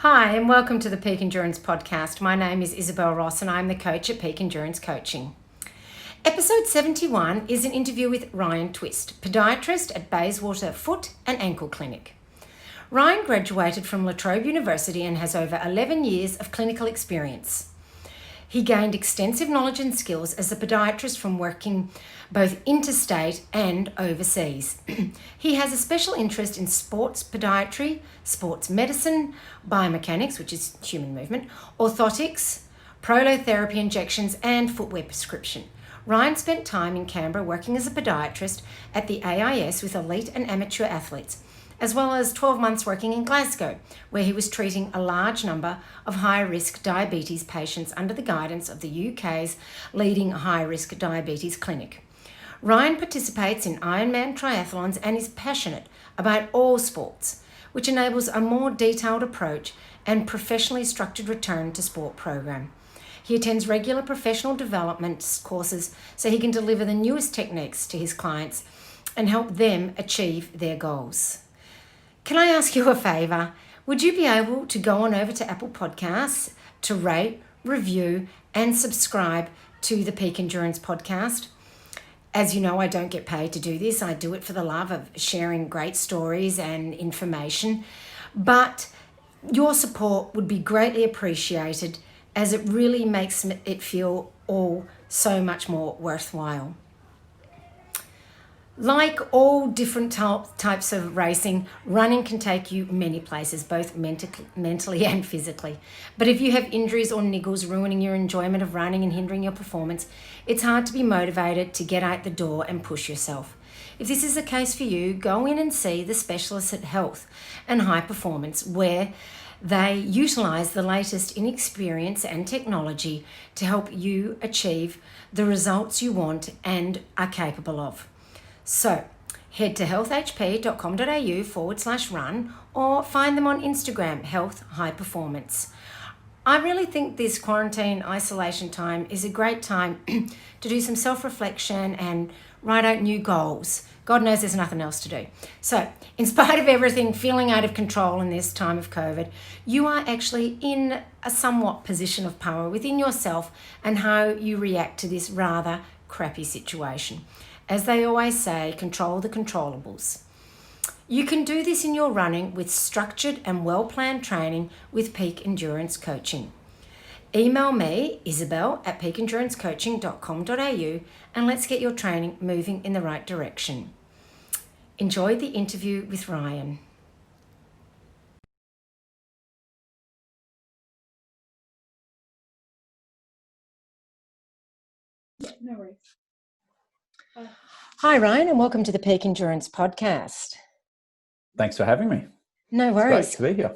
Hi, and welcome to the Peak Endurance Podcast. My name is Isabel Ross, and I'm the coach at Peak Endurance Coaching. Episode 71 is an interview with Ryan Twist, podiatrist at Bayswater Foot and Ankle Clinic. Ryan graduated from Trobe University and has over 11 years of clinical experience. He gained extensive knowledge and skills as a podiatrist from working both interstate and overseas. He has a special interest in sports podiatry, sports medicine, biomechanics, which is human movement, orthotics, prolotherapy injections and footwear prescription. Ryan spent time in Canberra working as a podiatrist at the AIS with elite and amateur athletes, as well as 12 months working in Glasgow, where he was treating a large number of high-risk diabetes patients under the guidance of the UK's leading high-risk diabetes clinic. Ryan participates in Ironman Triathlons and is passionate about all sports, which enables a more detailed approach and professionally structured return to sport program. He attends regular professional development courses so he can deliver the newest techniques to his clients and help them achieve their goals. Can I ask you a favour? Would you be able to go on over to Apple Podcasts to rate, review and subscribe to the Peak Endurance Podcast? As you know, I don't get paid to do this. I do it for the love of sharing great stories and information. But your support would be greatly appreciated, as it really makes it feel all so much more worthwhile. Like all different types of racing, running can take you many places, both mentally and physically. But if you have injuries or niggles ruining your enjoyment of running and hindering your performance, it's hard to be motivated to get out the door and push yourself. If this is the case for you, go in and see the specialists at Health and High Performance, where they utilise the latest in experience and technology to help you achieve the results you want and are capable of. So head to healthhp.com.au/run or find them on Instagram, Health High Performance. I really think this quarantine isolation time is a great time to do some self-reflection and write out new goals. God knows there's nothing else to do. So in spite of everything feeling out of control in this time of COVID, you are actually in a somewhat position of power within yourself and how you react to this rather crappy situation. As they always say, control the controllables. You can do this in your running with structured and well-planned training with Peak Endurance Coaching. Email me, Isabel, at peakendurancecoaching.com.au, and let's get your training moving in the right direction. Enjoy the interview with Ryan. No worries. Hi, Ryan, and welcome to the Peak Endurance Podcast. Thanks for having me. No worries. It's great to be here.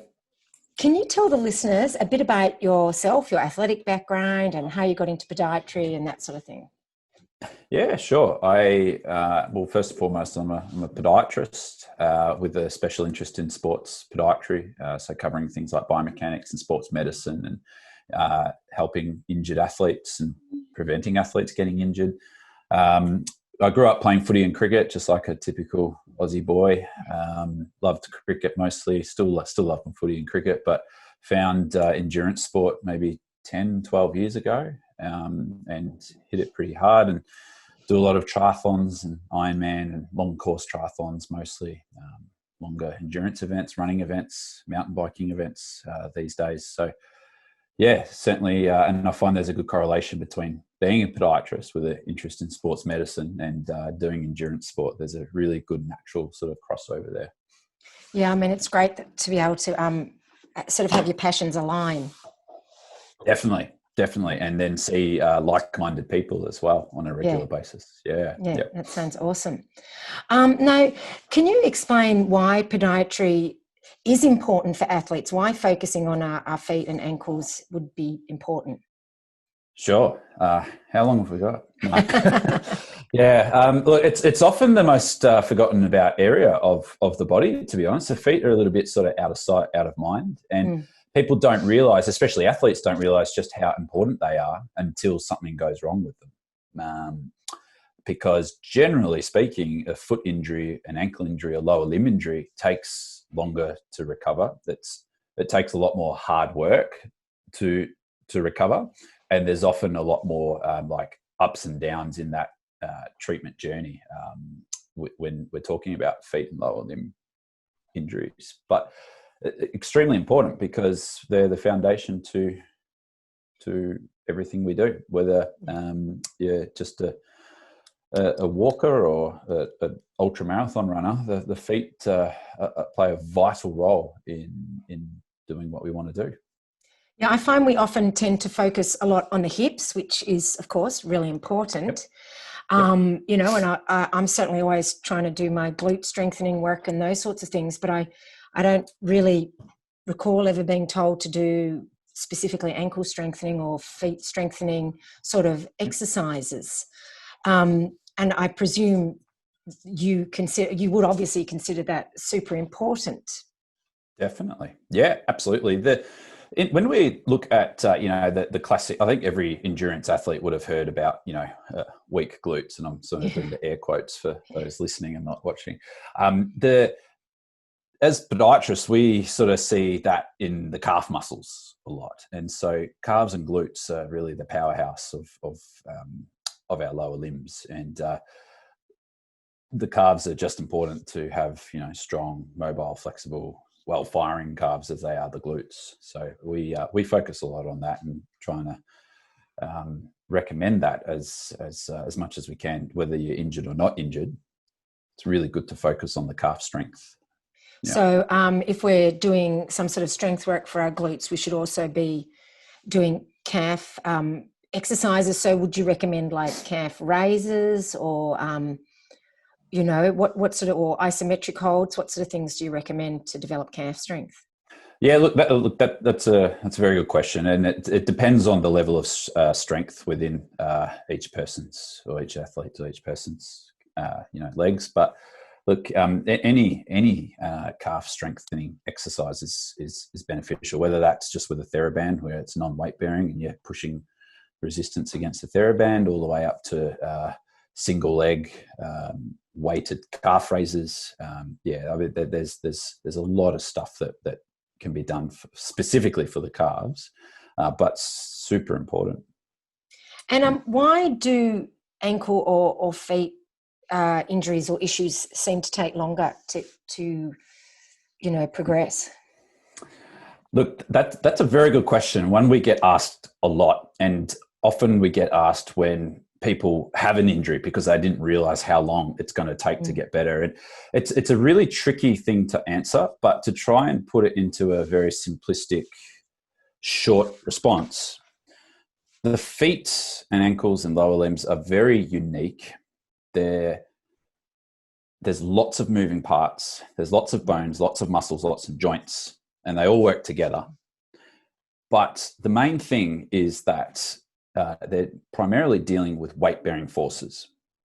Can you tell the listeners a bit about yourself, your athletic background, and how you got into podiatry and that sort of thing? Yeah, sure. Well, first and foremost, I'm a podiatrist with a special interest in sports podiatry, so covering things like biomechanics and sports medicine and helping injured athletes and preventing athletes getting injured. I grew up playing footy and cricket, just like a typical Aussie boy. Loved cricket mostly, still love footy and cricket, but found endurance sport maybe 10, 12 years ago and hit it pretty hard and do a lot of triathlons and Ironman and long course triathlons, mostly longer endurance events, running events, mountain biking events these days. So yeah, certainly. And I find there's a good correlation between being a podiatrist with an interest in sports medicine and doing endurance sport. There's a really good natural sort of crossover there. Yeah, I mean, it's great to be able to sort of have your passions align. Definitely. And then see like-minded people as well on a regular basis. Yeah, that sounds awesome. Now, can you explain why podiatry is important for athletes? Why focusing on our feet and ankles would be important? Sure. How long have we got? Yeah. Look, it's often the most forgotten about area of the body, to be honest. The feet are a little bit sort of out of sight, out of mind. And people don't realise, especially athletes don't realise just how important they are until something goes wrong with them. Because generally speaking, a foot injury, an ankle injury, a lower limb injury takes longer to recover. That's it takes a lot more hard work to recover, and there's often a lot more like ups and downs in that treatment journey when we're talking about feet and lower limb injuries. But extremely important because they're the foundation to everything we do, whether you're just a walker or an ultra marathon runner. The feet play a vital role in doing what we want to do. Yeah, I find we often tend to focus a lot on the hips, which is, of course, really important. Yep. You know, and I'm certainly always trying to do my glute strengthening work and those sorts of things, but I don't really recall ever being told to do specifically ankle strengthening or feet strengthening sort of exercises. And I presume you would obviously consider that super important. Definitely. Yeah, absolutely. When we look at, the classic, I think every endurance athlete would have heard about, weak glutes, and I'm sort of doing the air quotes for those listening and not watching. As podiatrists, we sort of see that in the calf muscles a lot. And so calves and glutes are really the powerhouse of our lower limbs. And the calves are just important to have, strong, mobile, flexible, well-firing calves as they are the glutes. So we focus a lot on that and trying to recommend that as much as we can, whether you're injured or not injured. It's really good to focus on the calf strength. Yeah. So if we're doing some sort of strength work for our glutes, we should also be doing calf exercises. So would you recommend like calf raises or what sort of, or isometric holds? What sort of things do you recommend to develop calf strength? Yeah, that's a very good question, and it depends on the level of strength within each person's or each athlete's or each person's legs. But look, any calf strengthening exercise is beneficial, whether that's just with a TheraBand where it's non-weight bearing and you're pushing resistance against the TheraBand, all the way up to single leg weighted calf raises. There's a lot of stuff that can be done specifically for the calves, but super important. And why do ankle or feet injuries or issues seem to take longer to progress? Look, that's a very good question. One we get asked a lot, and often we get asked when people have an injury because they didn't realize how long it's going to take to get better. And it's a really tricky thing to answer, but to try and put it into a very simplistic, short response, the feet and ankles and lower limbs are very unique. There's lots of moving parts. There's lots of bones, lots of muscles, lots of joints, and they all work together. But the main thing is that they're primarily dealing with weight-bearing forces.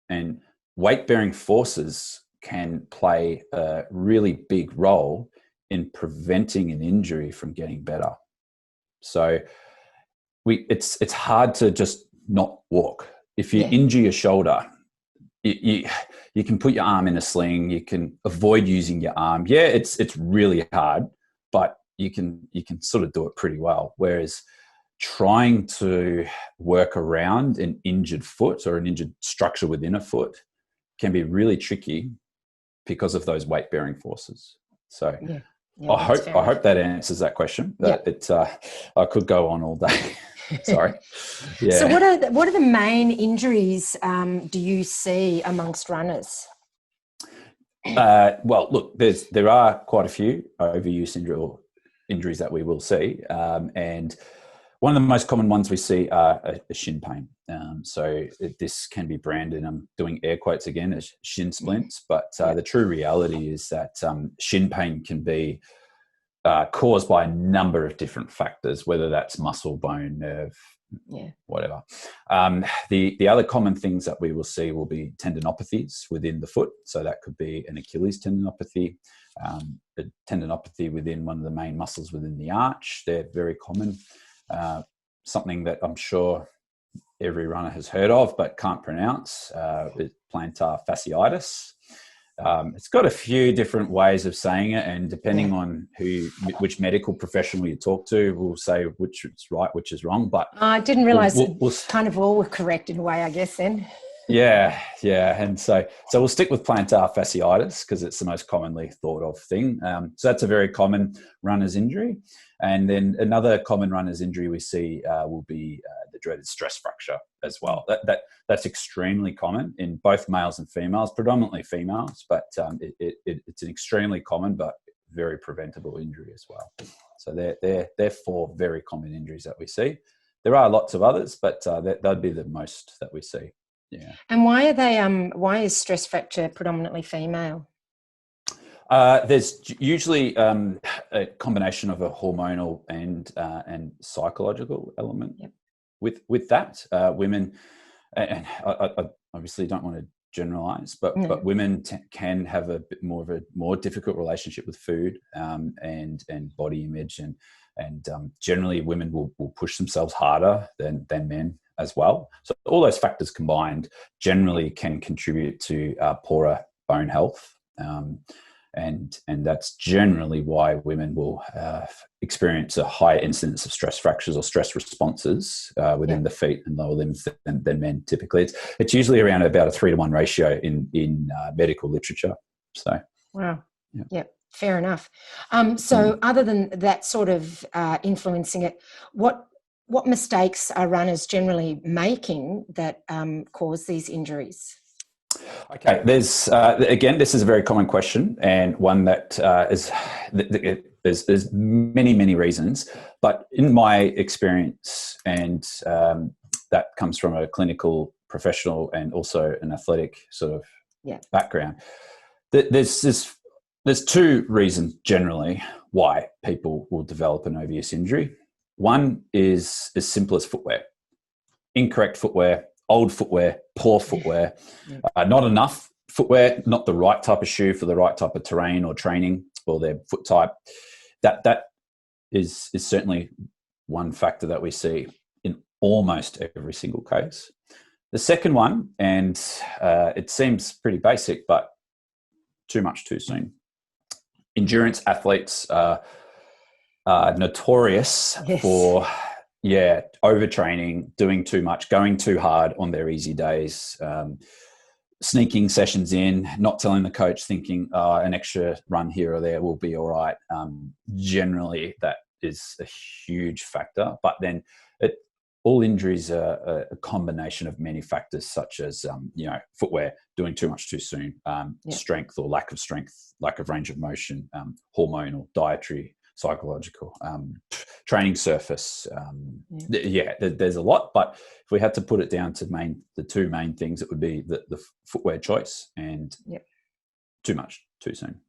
And weight-bearing forces can play a really big role in preventing an injury from getting better. So it's hard to just not walk. If you injure your shoulder, you can put your arm in a sling, you can avoid using your arm. Yeah, it's really hard, but you can sort of do it pretty well. Whereas trying to work around an injured foot or an injured structure within a foot can be really tricky because of those weight-bearing forces. So I hope that answers that question. I could go on all day. Sorry. Yeah. So what are the main injuries do you see amongst runners? Well, look, there are quite a few overuse injuries that we will see, and one of the most common ones we see are a shin pain. So this can be branded, I'm doing air quotes again, as shin splints, but the true reality is that shin pain can be caused by a number of different factors, whether that's muscle, bone, nerve, whatever. The other common things that we will see will be tendinopathies within the foot. So that could be an Achilles tendinopathy, a tendinopathy within one of the main muscles within the arch. They're very common. Something that I'm sure every runner has heard of but can't pronounce is plantar fasciitis. It's got a few different ways of saying it, and depending on which medical professional you talk to, will say which is right, which is wrong. But I didn't realise kind of all were correct in a way, I guess, then. Yeah. And so we'll stick with plantar fasciitis because it's the most commonly thought of thing. So that's a very common runner's injury. And then another common runner's injury we see will be the dreaded stress fracture as well. That's extremely common in both males and females, predominantly females, but it's an extremely common but very preventable injury as well. So they're four very common injuries that we see. There are lots of others, but that'd be the most that we see. Yeah. And why are they? Why is stress fracture predominantly female? There's usually a combination of a hormonal and psychological element. Yep. With that. Women, and I obviously don't want to generalize, but women can have a bit more of a more difficult relationship with food and body image, and generally women will push themselves harder than men as well. So all those factors combined generally can contribute to poorer bone health. And that's generally why women will experience a higher incidence of stress fractures or stress responses within the feet and lower limbs than men typically. It's usually around about a 3-to-1 ratio in medical literature. So wow. Yeah. Fair enough. So other than that sort of influencing it, what mistakes are runners generally making that cause these injuries? Okay, there's again, this is a very common question, and one that there's many reasons, but in my experience, and that comes from a clinical professional and also an athletic sort of background. There's two reasons generally why people will develop an overuse injury. One is as simple as footwear. Incorrect footwear, old footwear, poor footwear, not enough footwear, not the right type of shoe for the right type of terrain or training or their foot type. That is certainly one factor that we see in almost every single case. The second one, and it seems pretty basic, but too much too soon. Endurance athletes are notorious for overtraining, doing too much, going too hard on their easy days, sneaking sessions in, not telling the coach, thinking an extra run here or there will be all right. Generally, that is a huge factor. But then all injuries are a combination of many factors, such as footwear, doing too much too soon, strength or lack of strength, lack of range of motion, hormonal, dietary, psychological, training surface. There's a lot, but if we had to put it down to the two main things, it would be the footwear choice and too much too soon.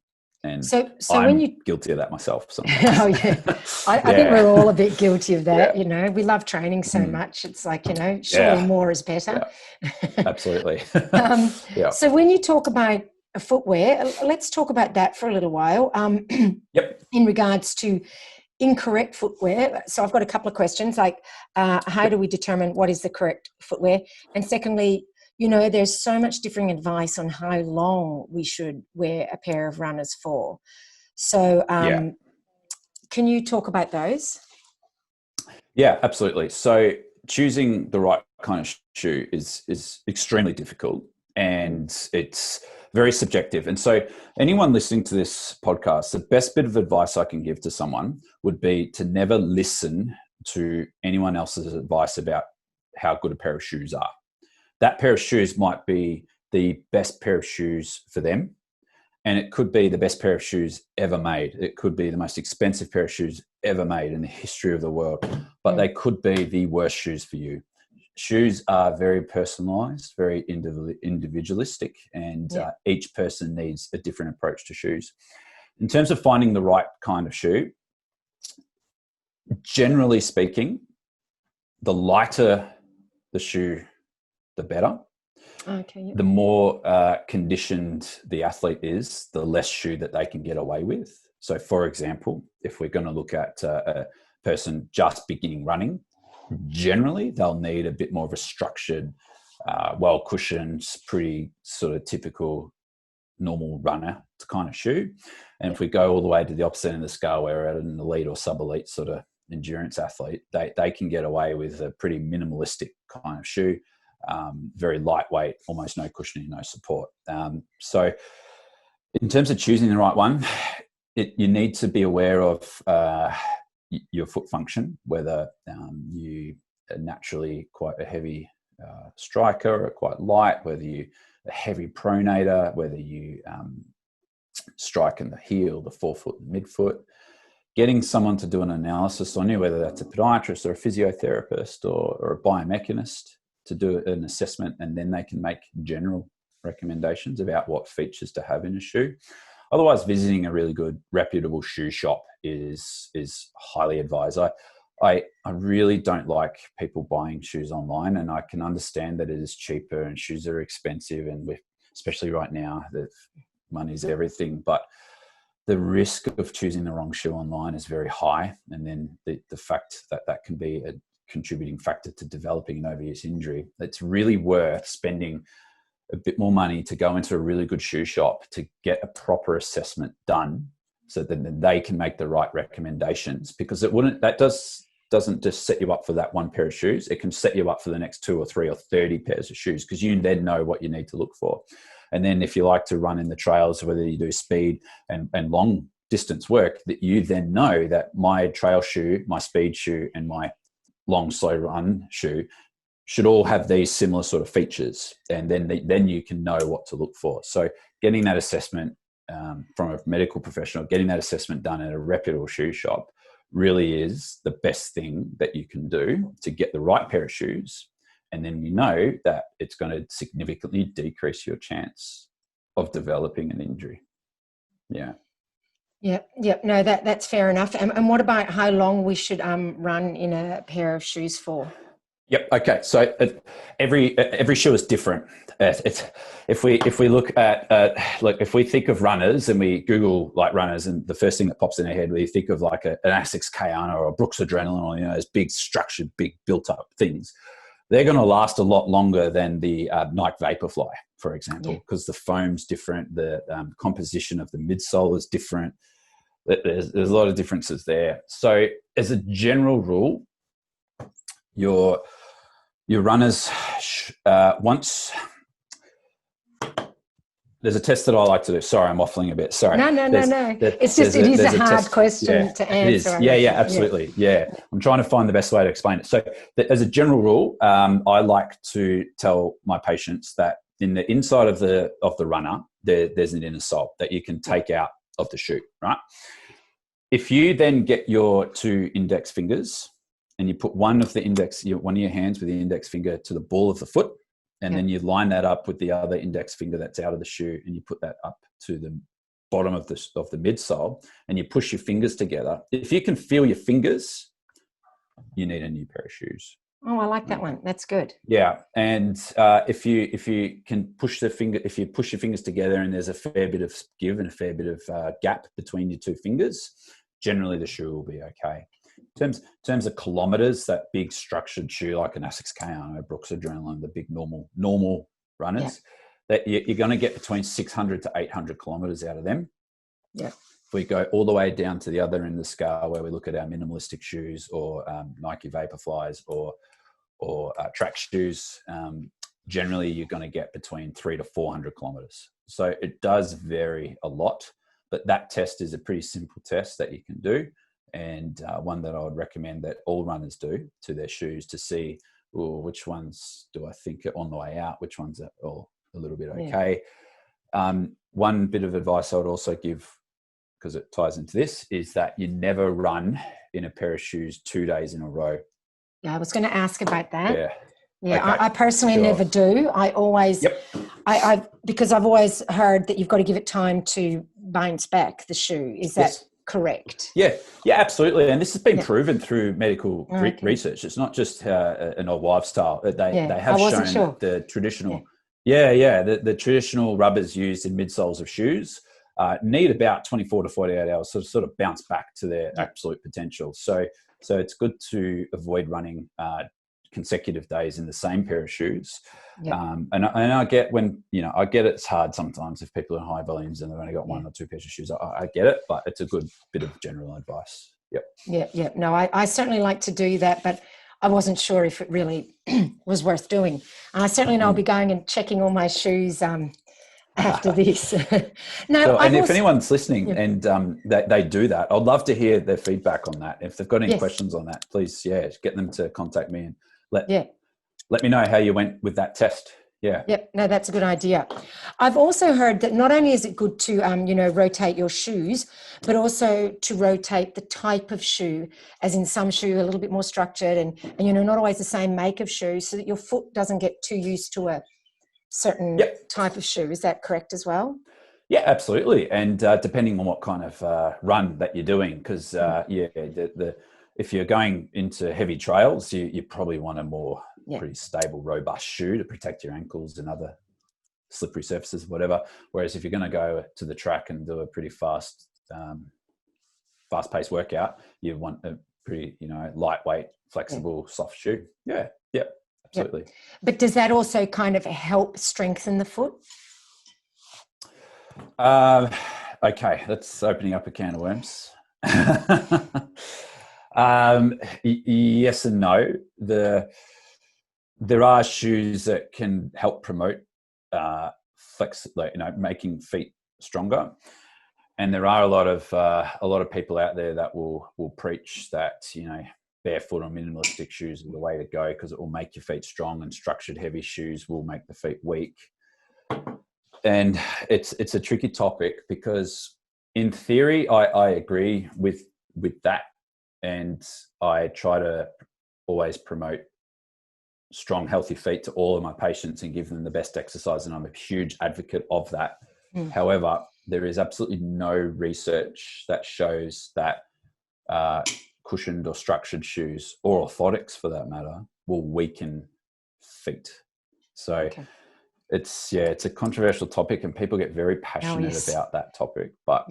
And so I'm when you guilty of that myself sometimes. Oh yeah, I think we're all a bit guilty of that. You know, we love training so much. It's like, surely more is better. Absolutely. So when you talk about footwear, let's talk about that for a little while. In regards to incorrect footwear. So I've got a couple of questions, like how do we determine what is the correct footwear? And secondly, there's so much differing advice on how long we should wear a pair of runners for. So can you talk about those? Yeah, absolutely. So choosing the right kind of shoe is extremely difficult, and it's very subjective. And so anyone listening to this podcast, the best bit of advice I can give to someone would be to never listen to anyone else's advice about how good a pair of shoes are. That pair of shoes might be the best pair of shoes for them, and it could be the best pair of shoes ever made. It could be the most expensive pair of shoes ever made in the history of the world, but they could be the worst shoes for you. Shoes are very personalized, very individualistic, and each person needs a different approach to shoes. In terms of finding the right kind of shoe, generally speaking, the lighter the shoe, the better. Okay. The more conditioned the athlete is, the less shoe that they can get away with. So, for example, if we're going to look at a person just beginning running, generally they'll need a bit more of a structured, well-cushioned, pretty sort of typical normal runner kind of shoe. And if we go all the way to the opposite end of the scale, where we're at an elite or sub-elite sort of endurance athlete, they can get away with a pretty minimalistic kind of shoe, very lightweight, almost no cushioning, no support. So in terms of choosing the right one, you need to be aware of your foot function, whether you are naturally quite a heavy striker or quite light, whether you a heavy pronator, whether you strike in the heel, the forefoot, and midfoot. Getting someone to do an analysis on you, whether that's a podiatrist or a physiotherapist or a biomechanist, to do an assessment, and then they can make general recommendations about what features to have in a shoe. Otherwise, visiting a really good, reputable shoe shop is highly advised. I really don't like people buying shoes online, and I can understand that it is cheaper and shoes are expensive, and especially right now, that money's everything. But the risk of choosing the wrong shoe online is very high, and then the fact that can be a contributing factor to developing an overuse injury. It's really worth spending a bit more money to go into a really good shoe shop to get a proper assessment done, so that then they can make the right recommendations, because that doesn't just set you up for that one pair of shoes. It can set you up for the next 2 or 3 or 30 pairs of shoes, because you then know what you need to look for. And then if you like to run in the trails, whether you do speed and long distance work, that you then know that my trail shoe, my speed shoe, and my long slow run shoe should all have these similar sort of features. And then you can know what to look for. So getting that assessment from a medical professional, getting that assessment done at a reputable shoe shop really is the best thing that you can do to get the right pair of shoes. And then you know that it's going to significantly decrease your chance of developing an injury. Yeah. Yep. No, that's fair enough. And what about how long we should run in a pair of shoes for? Yep. Okay. So every shoe is different. If we look at if we think of runners and we Google like runners, and the first thing that pops in our head, we think of like an Asics Kayana or a Brooks Adrenaline, or those big structured, big built up things. They're going to last a lot longer than the Nike Vaporfly, for example, because the foam's different, the composition of the midsole is different. There's a lot of differences there. So as a general rule, your runners, once there's a test that I like to do. Sorry, I'm waffling a bit. Sorry. No. It's just, it is a hard question to answer. Yeah, absolutely. Yeah. I'm trying to find the best way to explain it. So as a general rule, I like to tell my patients that in the inside of the runner, there's an inner sole that you can take out of the shoe, right? If you then get your 2 index fingers and you put one of your hands with the index finger to the ball of the foot, and then you line that up with the other index finger that's out of the shoe, and you put that up to the bottom of the midsole, and you push your fingers together. If you can feel your fingers, you need a new pair of shoes. Oh, I like that one. That's good. Yeah, and if you can push your fingers together, and there's a fair bit of give and a fair bit of gap between your 2 fingers, generally the shoe will be okay. In terms of kilometers, that big structured shoe like an Asics Kayana, Brooks Adrenaline, the big normal runners, that you're going to get between 600 to 800 kilometers out of them. Yeah. If we go all the way down to the other end of the scale, where we look at our minimalistic shoes or Nike Vaporflies or track shoes, generally you're going to get between 300 to 400 kilometers. So it does vary a lot, but that test is a pretty simple test that you can do, and one that I would recommend that all runners do to their shoes to see which ones do I think are on the way out, which ones are all a little bit okay. One bit of advice I would also give, because it ties into this, is that you never run in a pair of shoes 2 days in a row. Yeah, I was going to ask about that. Yeah, Okay. I personally never do. I always, because I've always heard that you've got to give it time to bounce back the shoe. Is that correct? Yeah, absolutely. And this has been proven through medical research. It's not just an old wives' tale. They have shown the traditional, the traditional rubbers used in midsoles of shoes need about 24 to 48 hours to sort of bounce back to their absolute potential. So it's good to avoid running consecutive days in the same pair of shoes. Yeah. And I get when, I get it's hard sometimes if people are in high volumes and they've only got one or two pairs of shoes. I get it, but it's a good bit of general advice. Yep. Yeah. No, I certainly like to do that, but I wasn't sure if it really was worth doing. And I certainly know I'll be going and checking all my shoes after this. No, so, and if anyone's listening and they do that, I'd love to hear their feedback on that. If they've got any questions on that, please, get them to contact me and let me know how you went with that test. Yeah. Yep. No, that's a good idea. I've also heard that not only is it good to, rotate your shoes, but also to rotate the type of shoe, as in some shoe a little bit more structured and not always the same make of shoe, so that your foot doesn't get too used to a certain type of shoe. Is that correct as well? Yeah, absolutely. And depending on what kind of run that you're doing, because if you're going into heavy trails, you probably want a more pretty stable, robust shoe to protect your ankles and other slippery surfaces, whatever. Whereas if you're going to go to the track and do a pretty fast-paced workout, you want a pretty, lightweight, flexible, soft shoe. Yeah, absolutely. Yep. But does that also kind of help strengthen the foot? Okay, that's opening up a can of worms. Yes and no. There are shoes that can help promote making feet stronger, and there are a lot of people out there that will preach that barefoot or minimalistic shoes are the way to go because it will make your feet strong, and structured heavy shoes will make the feet weak. And it's a tricky topic because in theory I agree with that, and I try to always promote strong, healthy feet to all of my patients and give them the best exercise. And I'm a huge advocate of that. However, there is absolutely no research that shows that cushioned or structured shoes, or orthotics for that matter, will weaken feet. So it's a controversial topic and people get very passionate about that topic. But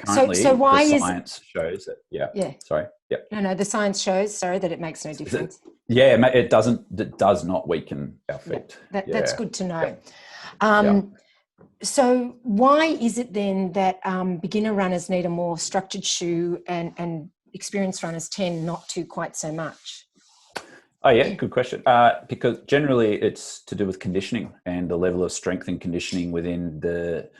currently, so why the science shows that, sorry. Yep. No, the science shows, that it makes no difference. It does not weaken our feet. That's good to know. So why is it then that beginner runners need a more structured shoe and experienced runners tend not to quite so much? Oh yeah, good question. Because generally it's to do with conditioning and the level of strength and conditioning within the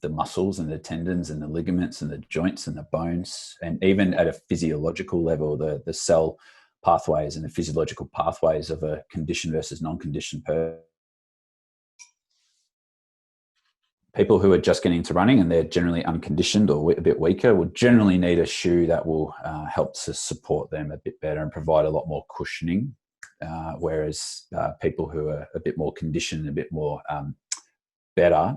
muscles and the tendons and the ligaments and the joints and the bones, and even at a physiological level, the cell pathways and the physiological pathways of a conditioned versus non-conditioned person. People who are just getting into running and they're generally unconditioned or a bit weaker will generally need a shoe that will help to support them a bit better and provide a lot more cushioning. Whereas people who are a bit more conditioned, a bit more better,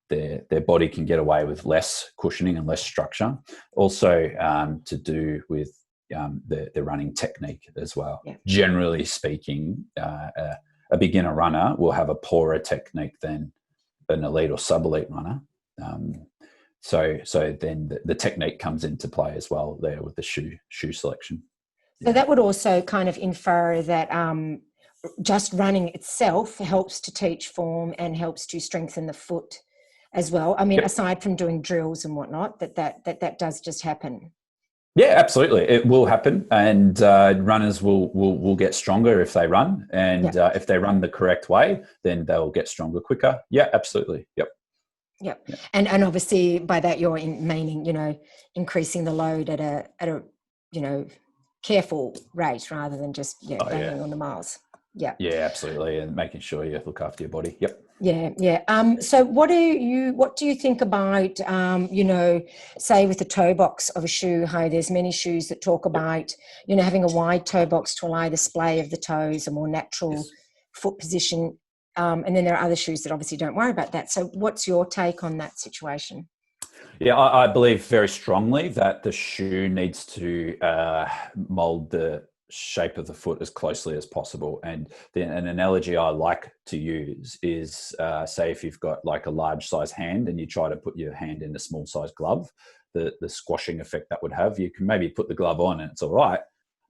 their body can get away with less cushioning and less structure. Also to do with the running technique as well. Yeah. Generally speaking, a beginner runner will have a poorer technique than an elite or sub-elite runner. So then the technique comes into play as well there with the shoe selection. So that would also kind of infer that just running itself helps to teach form and helps to strengthen the foot as well. I mean, aside from doing drills and whatnot, that does just happen. Yeah, absolutely. It will happen, and runners will get stronger if they run, and if they run the correct way, then they'll get stronger quicker. Yeah, absolutely. Yep. And obviously by that you're meaning increasing the load at a careful rate rather than just banging on the miles. Yeah, absolutely, and making sure you look after your body. Yep. So what do you think about say with the toe box of a shoe? How there's many shoes that talk about having a wide toe box to allow the splay of the toes, a more natural foot position, and then there are other shoes that obviously don't worry about that. So what's your take on that situation? Yeah, I believe very strongly that the shoe needs to mold the shape of the foot as closely as possible. And then an analogy I like to use is, say if you've got like a large size hand and you try to put your hand in a small size glove, the squashing effect that would have, you can maybe put the glove on and it's all right,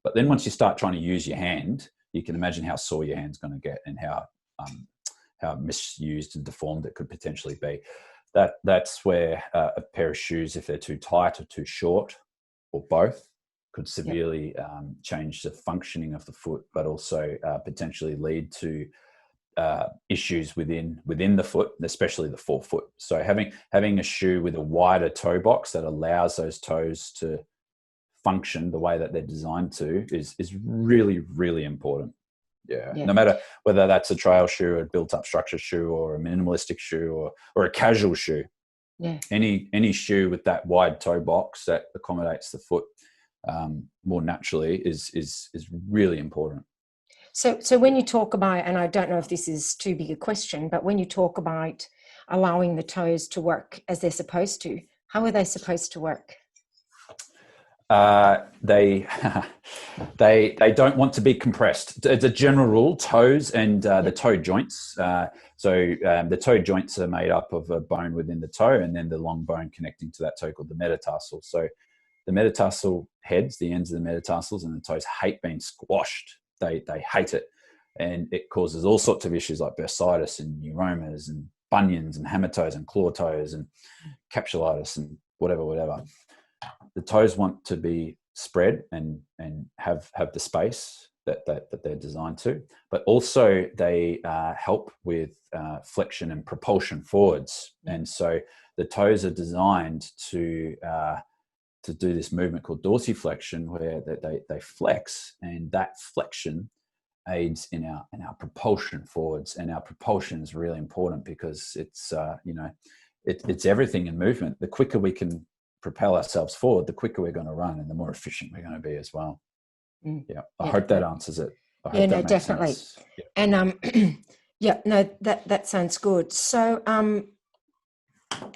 But then once you start trying to use your hand, you can imagine how sore your hand's going to get and how misused and deformed it could potentially be. That's where a pair of shoes, if they're too tight or too short or both, could severely change the functioning of the foot, but also potentially lead to issues within the foot, especially the forefoot. So having a shoe with a wider toe box that allows those toes to function the way that they're designed to is really, really important. Yeah. No matter whether that's a trail shoe, a built-up structure shoe, or a minimalistic shoe, or a casual shoe. Yeah. Any shoe with that wide toe box that accommodates the foot more naturally is really important. So when you talk about, and I don't know if this is too big a question, but when you talk about allowing the toes to work as they're supposed to, how are they supposed to work? They don't want to be compressed. It's a general rule. Toes and the toe joints. The toe joints are made up of a bone within the toe, and then the long bone connecting to that toe called the metatarsal. So the metatarsal heads, the ends of the metatarsals, and the toes hate being squashed. They hate it, and it causes all sorts of issues like bursitis and neuromas and bunions and hammer toes and claw toes and capsulitis and whatever. The toes want to be spread and have the space that they're designed to, but also they help with flexion and propulsion forwards. And so the toes are designed to do this movement called dorsiflexion, where they flex, and that flexion aids in our propulsion forwards. And our propulsion is really important because it's it's everything in movement. The quicker we can propel ourselves forward, the quicker we're going to run, and the more efficient we're going to be as well. I hope that answers it. Definitely. Sense. And that sounds good. So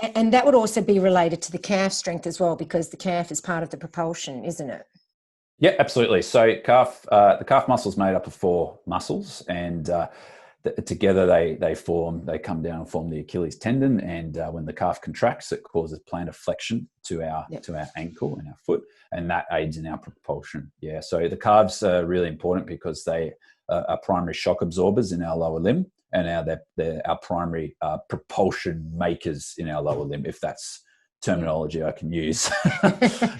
and that would also be related to the calf strength as well, because the calf is part of the propulsion, isn't it? Yeah, absolutely. So the calf muscle is made up of 4 muscles, and together they come down and form the Achilles tendon. And when the calf contracts, it causes plantar flexion to our ankle and our foot, and that aids in our propulsion. Yeah. So the calves are really important because they are primary shock absorbers in our lower limb, and they're our primary propulsion makers in our lower limb, if that's terminology I can use.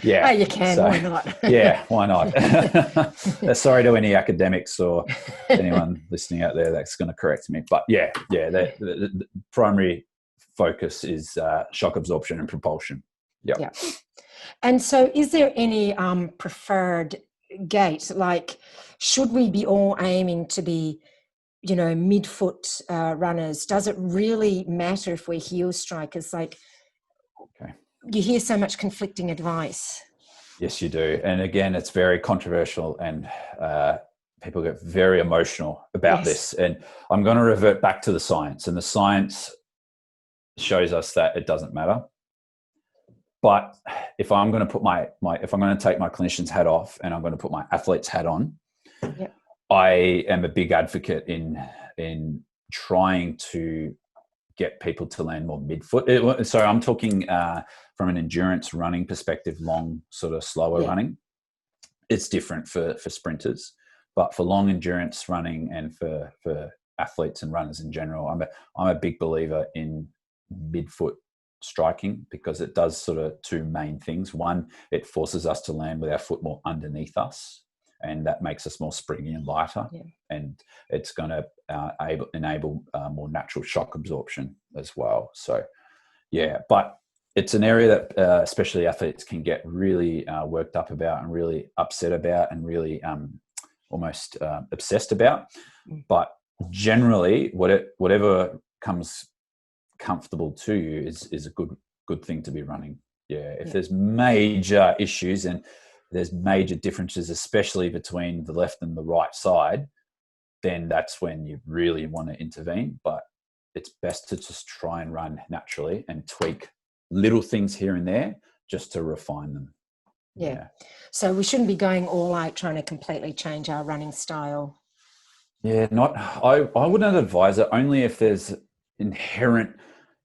Yeah. Oh, you can. Why not? Yeah, why not? Sorry to any academics or anyone listening out there that's going to correct me. But the primary focus is shock absorption and propulsion. Yeah. And so is there any preferred gait? Like, should we be all aiming to be, midfoot runners? Does it really matter if we're heel strikers? Like, you hear so much conflicting advice. Yes, you do. And again, it's very controversial, and people get very emotional about this. And I'm going to revert back to the science, and the science shows us that it doesn't matter. But if I'm going to put if I'm going to take my clinician's hat off and I'm going to put my athlete's hat on, I am a big advocate in trying to get people to land more midfoot. So I'm talking from an endurance running perspective, long, sort of slower running. It's different for sprinters, but for long endurance running and for athletes and runners in general, I'm a big believer in midfoot striking, because it does sort of 2 main things. One, it forces us to land with our foot more underneath us, and that makes us more springy and lighter. And it's going to enable more natural shock absorption as well. So, but it's an area that especially athletes can get really worked up about and really upset about and really almost obsessed about. But generally, whatever comes comfortable to you is a good thing to be running. If there's major issues and there's major differences, especially between the left and the right side, then that's when you really want to intervene. But it's best to just try and run naturally and tweak little things here and there just to refine them. So we shouldn't be going all out trying to completely change our running style. I wouldn't advise it, only if there's inherent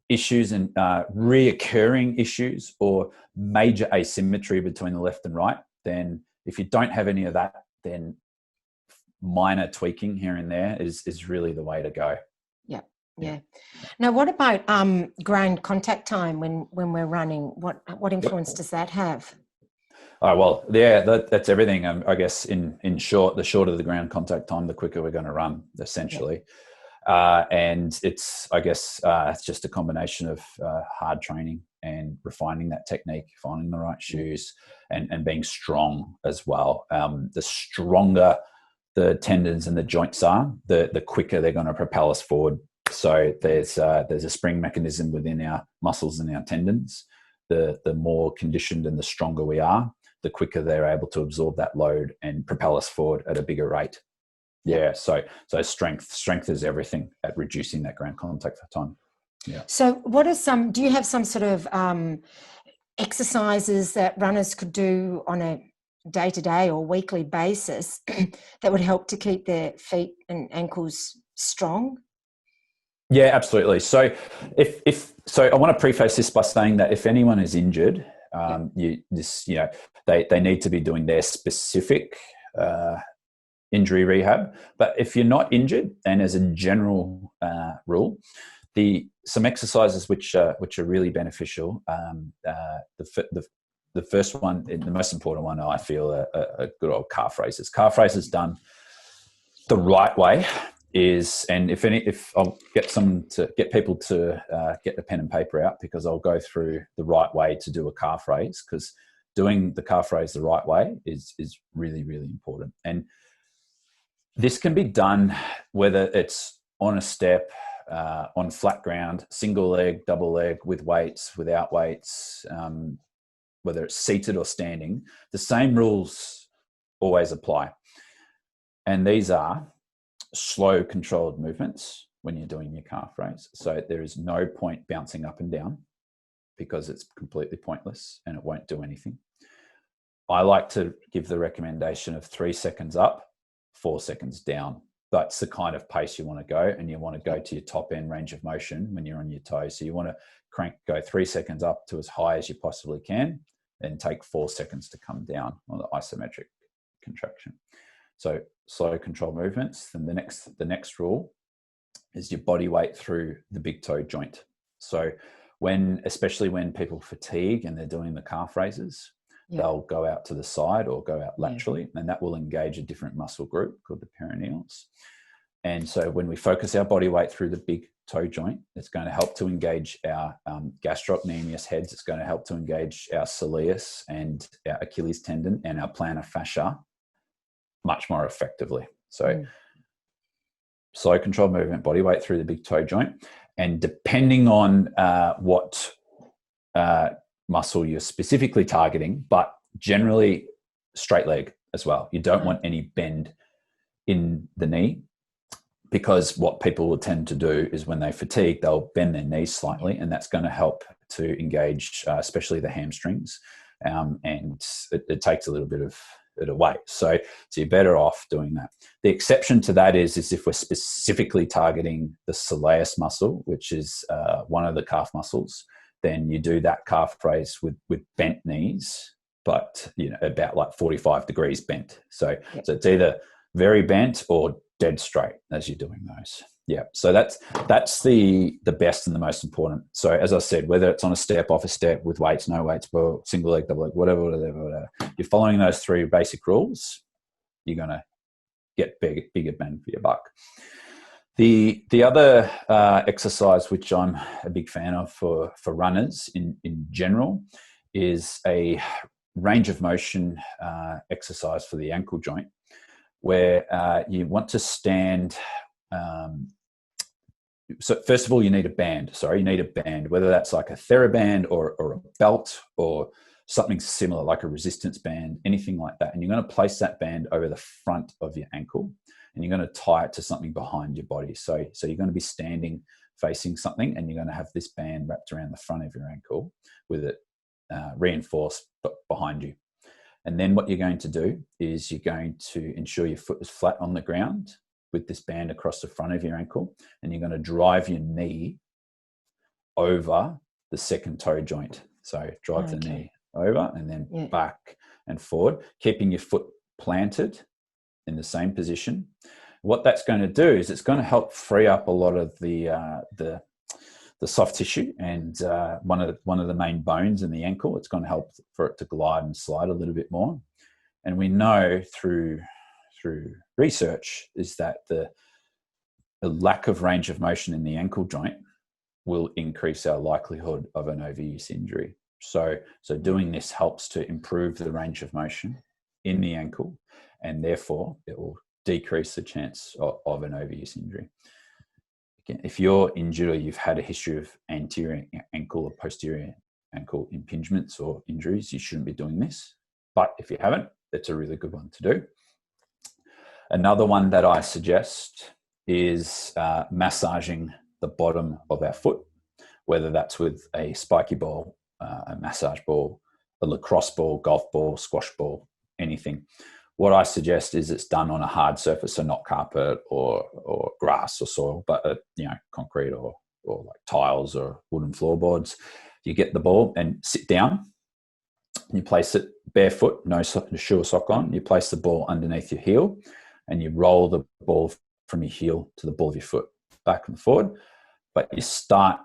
issues and reoccurring issues or major asymmetry between the left and right. Then if you don't have any of that, then minor tweaking here and there is really the way to go. Yeah. Now, what about ground contact time when we're running? What influence does that have? Oh, well, yeah, that's everything. I guess in short, the shorter the ground contact time, the quicker we're going to run, essentially. And it's just a combination of hard training and refining that technique, finding the right shoes, and being strong as well. The stronger the tendons and the joints are, the quicker they're going to propel us forward. So there's a spring mechanism within our muscles and our tendons. The more conditioned and the stronger we are, the quicker they're able to absorb that load and propel us forward at a bigger rate. Yeah. So strength is everything at reducing that ground contact time. Yeah. So do you have some sort of exercises that runners could do on a day-to-day or weekly basis that would help to keep their feet and ankles strong? Yeah, absolutely. So I want to preface this by saying that if anyone is injured, they need to be doing their specific injury rehab. But if you're not injured, and as a general rule, some exercises which are really beneficial. The first one, the most important one, I feel, are good old calf raises. Calf raises done the right way and if I'll get people to get the pen and paper out, because I'll go through the right way to do a calf raise, because doing the calf raise the right way is really, really important. And this can be done whether it's on a step, on flat ground, single leg, double leg, with weights, without weights, whether it's seated or standing. The same rules always apply. And these are slow, controlled movements when you're doing your calf raise. So there is no point bouncing up and down, because it's completely pointless and it won't do anything. I like to give the recommendation of 3 seconds up, 4 seconds down. That's the kind of pace you want to go, and you want to go to your top end range of motion when you're on your toes. So you want to go 3 seconds up to as high as you possibly can, and take 4 seconds to come down on the isometric contraction. So slow, controlled movements. Then the next rule is your body weight through the big toe joint. So especially when people fatigue and they're doing the calf raises, they'll go out to the side or go out laterally, and that will engage a different muscle group called the peroneals. And so when we focus our body weight through the big toe joint, it's going to help to engage our gastrocnemius heads. It's going to help to engage our soleus and our Achilles tendon and our plantar fascia much more effectively. So slow, controlled movement, body weight through the big toe joint. And depending on what muscle you're specifically targeting, but generally straight leg as well. You don't want any bend in the knee, because what people will tend to do is when they fatigue, they'll bend their knees slightly, and that's going to help to engage especially the hamstrings, and it takes a little bit of it away. So you're better off doing that. The exception to that is if we're specifically targeting the soleus muscle, which is one of the calf muscles, then you do that calf raise with bent knees, but about like 45 degrees bent. So it's either very bent or dead straight as you're doing those. Yeah. So that's the best and the most important. So as I said, whether it's on a step, off a step, with weights, no weights, single leg, double leg, whatever, you're following those 3 basic rules, you're going to get bigger bang for your buck. The other exercise, which I'm a big fan of for runners in general, is a range of motion exercise for the ankle joint, where you want to stand. So first of all, you need a band. Whether that's like a TheraBand or a belt or something similar, like a resistance band, anything like that. And you're going to place that band over the front of your ankle, and you're going to tie it to something behind your body. So you're going to be standing facing something, and you're going to have this band wrapped around the front of your ankle with it reinforced behind you. And then what you're going to do is you're going to ensure your foot is flat on the ground with this band across the front of your ankle, and you're going to drive your knee over the second toe joint. So drive the knee over and then back and forward, keeping your foot planted in the same position. What that's going to do is it's going to help free up a lot of the soft tissue and one of the main bones in the ankle. It's going to help for it to glide and slide a little bit more. And we know through research is that the lack of range of motion in the ankle joint will increase our likelihood of an overuse injury. So doing this helps to improve the range of motion in the ankle, and therefore it will decrease the chance of an overuse injury. Again, if you're injured or you've had a history of anterior ankle or posterior ankle impingements or injuries, you shouldn't be doing this. But if you haven't, it's a really good one to do. Another one that I suggest is massaging the bottom of our foot, whether that's with a spiky ball, a massage ball, a lacrosse ball, golf ball, squash ball, anything. What I suggest is it's done on a hard surface, so not carpet or grass or soil, but concrete or like tiles or wooden floorboards. You get the ball and sit down. You place it barefoot, no shoe or sock on. You place the ball underneath your heel, and you roll the ball from your heel to the ball of your foot, back and forward. But you start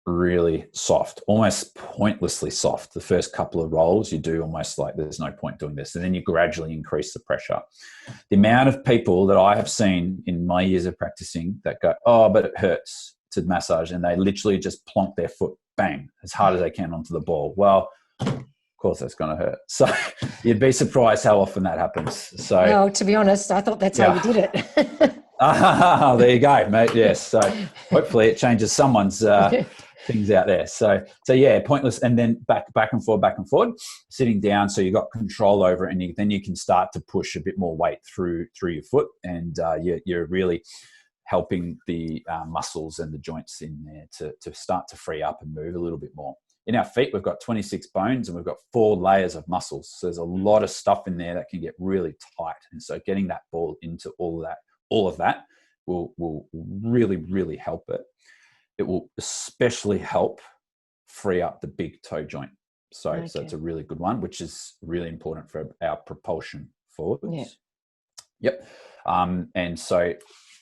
really soft, almost pointlessly soft. The first couple of rolls you do almost like there's no point doing this, and then you gradually increase the pressure. The amount of people that I have seen in my years of practicing that go, oh, but it hurts to massage, and they literally just plonk their foot, bang, as hard as they can onto the ball. Well, of course that's going to hurt. So you'd be surprised how often that happens. So, well, to be honest, I thought that's how you did it. There you go, mate. Yes. So hopefully it changes someone's things out there. So yeah, pointless. And then back and forward, sitting down. So you got control over it, and then you can start to push a bit more weight through your foot, and you're really helping the muscles and the joints in there to start to free up and move a little bit more. In our feet, we've got 26 bones and we've got 4 layers of muscles. So there's a lot of stuff in there that can get really tight. And so getting that ball into all of that will really, really help it. It will especially help free up the big toe joint. So it's a really good one, which is really important for our propulsion forwards. Yeah. Yep. And so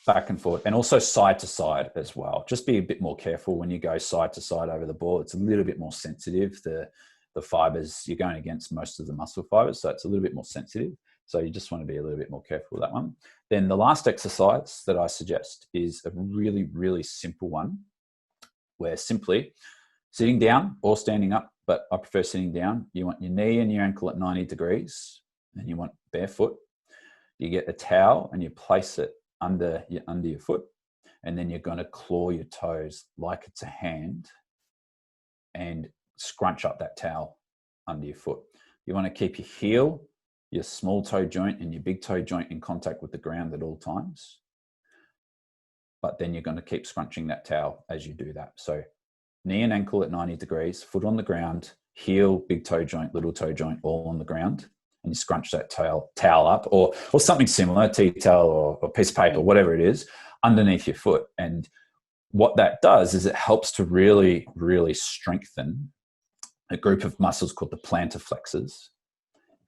back and forth, and also side to side as well. Just be a bit more careful when you go side to side over the ball. It's a little bit more sensitive. The fibers, you're going against most of the muscle fibers, so it's a little bit more sensitive. So you just want to be a little bit more careful with that one. Then the last exercise that I suggest is a really, really simple one, where simply sitting down or standing up, but I prefer sitting down. You want your knee and your ankle at 90 degrees, and you want barefoot. You get a towel and you place it under your foot, and then you're going to claw your toes like it's a hand and scrunch up that towel under your foot. You want to keep your heel, your small toe joint, and your big toe joint in contact with the ground at all times. But then you're going to keep scrunching that towel as you do that. So knee and ankle at 90 degrees, foot on the ground, heel, big toe joint, little toe joint, all on the ground. And you scrunch that towel up, or something similar, tea towel or piece of paper, whatever it is, underneath your foot. And what that does is it helps to really, really strengthen a group of muscles called the plantar flexors.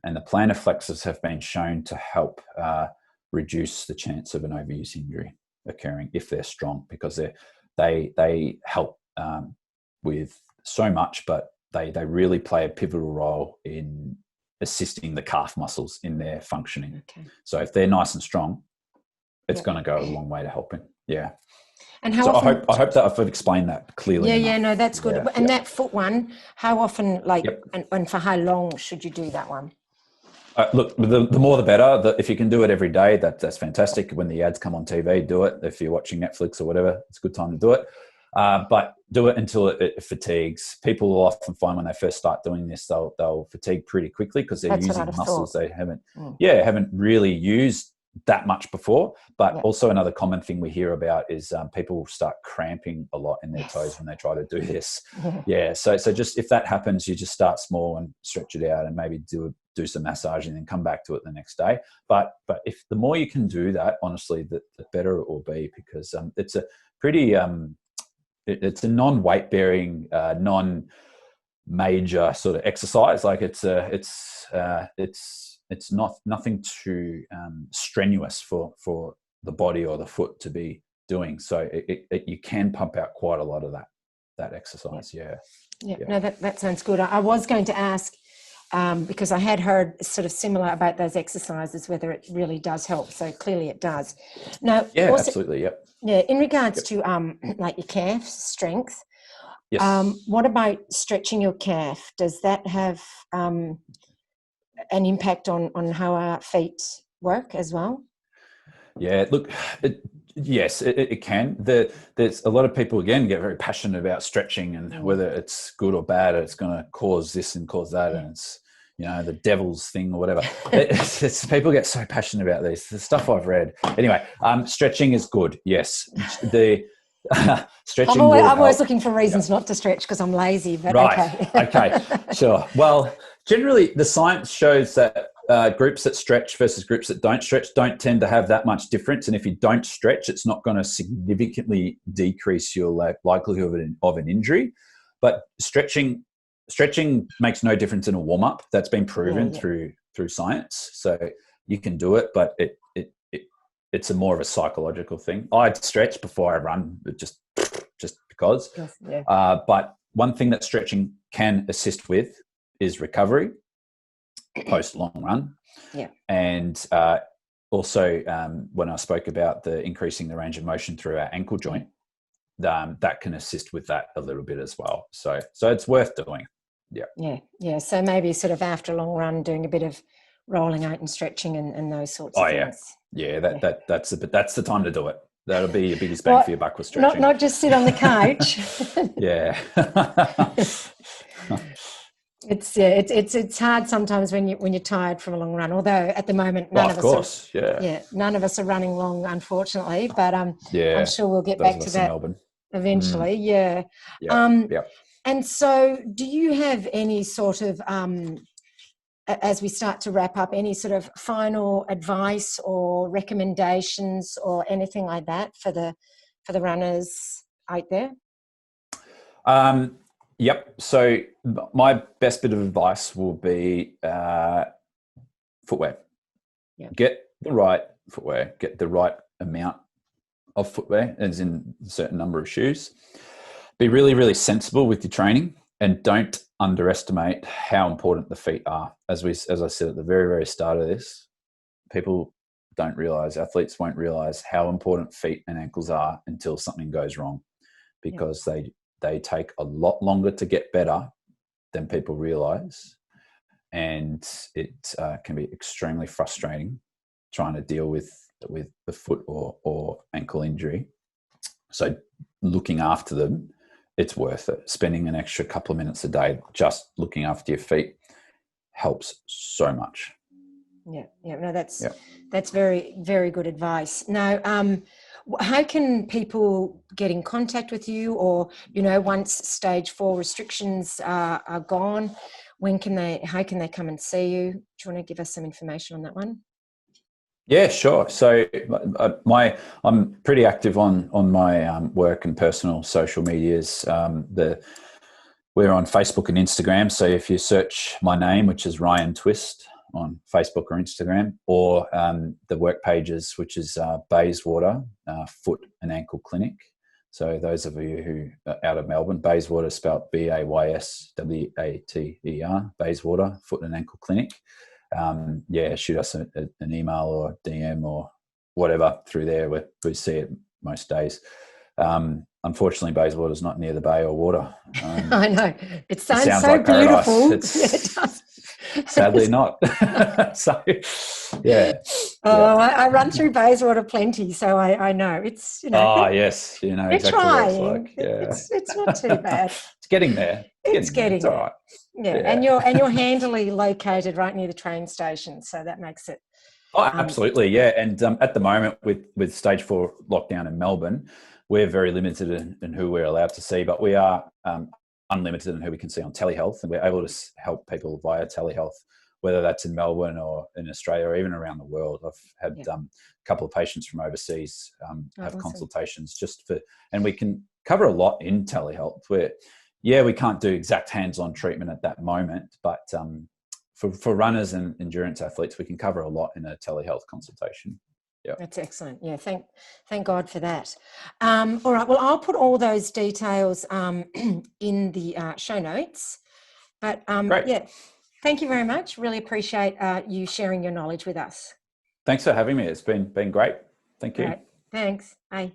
And the plantar flexors have been shown to help reduce the chance of an overuse injury occurring if they're strong, because they help with so much, but they really play a pivotal role in assisting the calf muscles in their functioning. Okay. So if they're nice and strong, it's going to go a long way to helping. Yeah. And how often? I hope that I've explained that clearly. Yeah, no, that's good. Yeah, and that foot one, how often, and for how long should you do that one? Look, the more the better. If you can do it every day, that's fantastic. When the ads come on TV, do it. If you're watching Netflix or whatever, it's a good time to do it. But do it until it fatigues. People will often find when they first start doing this, they'll fatigue pretty quickly because they're using muscles they haven't really used that much before. But also another common thing we hear about is people start cramping a lot in their toes when they try to do this. So just if that happens, you just start small and stretch it out, and maybe do some massaging and then come back to it the next day. But if the more you can do that, honestly, the better it will be, because it's a pretty it's a non-weight bearing, non-major sort of exercise. Like it's it's nothing too strenuous for the body or the foot to be doing. So you can pump out quite a lot of that exercise. Yeah. No, that sounds good. I was going to ask, because I had heard sort of similar about those exercises, whether it really does help. So clearly it does. Now, Yeah, also, absolutely. Yep. Yeah, in regards to like your calf strength, Yes. what about stretching your calf? Does that have an impact on how our feet work as well? Yeah, look, yes, it can. There's a lot of people, again, get very passionate about stretching and whether it's good or bad, it's going to cause this and cause that. And it's, the devil's thing or whatever. People get so passionate about this. The stuff I've read. Anyway, stretching is good. Yes. The stretching I'm will always help. looking for reasons not to stretch because I'm lazy, but right. Okay, sure. Well, generally the science shows that groups that stretch versus groups that don't stretch don't tend to have that much difference. And if you don't stretch, it's not going to significantly decrease your likelihood of an injury. But stretching makes no difference in a warm-up. That's been proven through science. So you can do it, but it's more of a psychological thing. I'd stretch before I run, just because. Yes, yeah. But one thing that stretching can assist with is recovery post long run. Yeah. And also when I spoke about the increasing the range of motion through our ankle joint, that can assist with that a little bit as well. So it's worth doing. Yeah. So maybe sort of after a long run, doing a bit of rolling out and stretching and those sorts of things. That's the time to do it. That'll be your biggest bang for your buck with stretching. Not just sit on the couch. Yeah. It's hard sometimes when you're tired from a long run. Although at the moment none of us are running long, unfortunately. But I'm sure we'll get back to that eventually. Yeah. And so, do you have any sort of as we start to wrap up, any sort of final advice or recommendations or anything like that for the runners out there? Yep. So my best bit of advice will be footwear. Yeah. Get the right footwear. Get the right amount of footwear, as in a certain number of shoes. Be really, really sensible with your training, and don't underestimate how important the feet are. As I said at the very, very start of this, athletes won't realize how important feet and ankles are until something goes wrong, because they take a lot longer to get better than people realize. And it can be extremely frustrating trying to deal with the foot or ankle injury. So looking after them, it's worth it. Spending an extra couple of minutes a day just looking after your feet helps so much. No, that's very, very good advice. Now, how can people get in contact with you, or once stage 4 restrictions are gone, how can they come and see you? Do you want to give us some information on that one? Yeah, sure. So I'm pretty active on my work and personal social medias. We're on Facebook and Instagram. So if you search my name, which is Ryan Twist, on Facebook or Instagram, or the work pages, which is Bayswater Foot and Ankle Clinic. So those of you who are out of Melbourne, Bayswater spelled Bayswater, Bayswater Foot and Ankle Clinic. Shoot us an email or DM or whatever through there. We see it most days. Unfortunately, Bayswater is not near the bay or water. I know. It sounds so like beautiful. It does. Sadly not. So, yeah. I run through Bayswater plenty, so I know. It's, Oh, yes. Exactly trying. What it's like. Yeah. It's not too bad. It's getting there. It's getting there. All right. Yeah. And you're handily located right near the train station, so that makes it. Oh, absolutely. Yeah. And at the moment with stage 4 lockdown in Melbourne, we're very limited in who we're allowed to see, but we are unlimited in who we can see on telehealth, and we're able to help people via telehealth, whether that's in Melbourne or in Australia or even around the world. I've had a couple of patients from overseas have consultations and we can cover a lot in telehealth where, we can't do exact hands-on treatment at that moment, but for runners and endurance athletes, we can cover a lot in a telehealth consultation. Yeah, that's excellent. Yeah, thank God for that. All right, well, I'll put all those details in the show notes. But great. yeah, thank you very much. Really appreciate you sharing your knowledge with us. Thanks for having me. It's been great. Thank you. All right, thanks. Bye.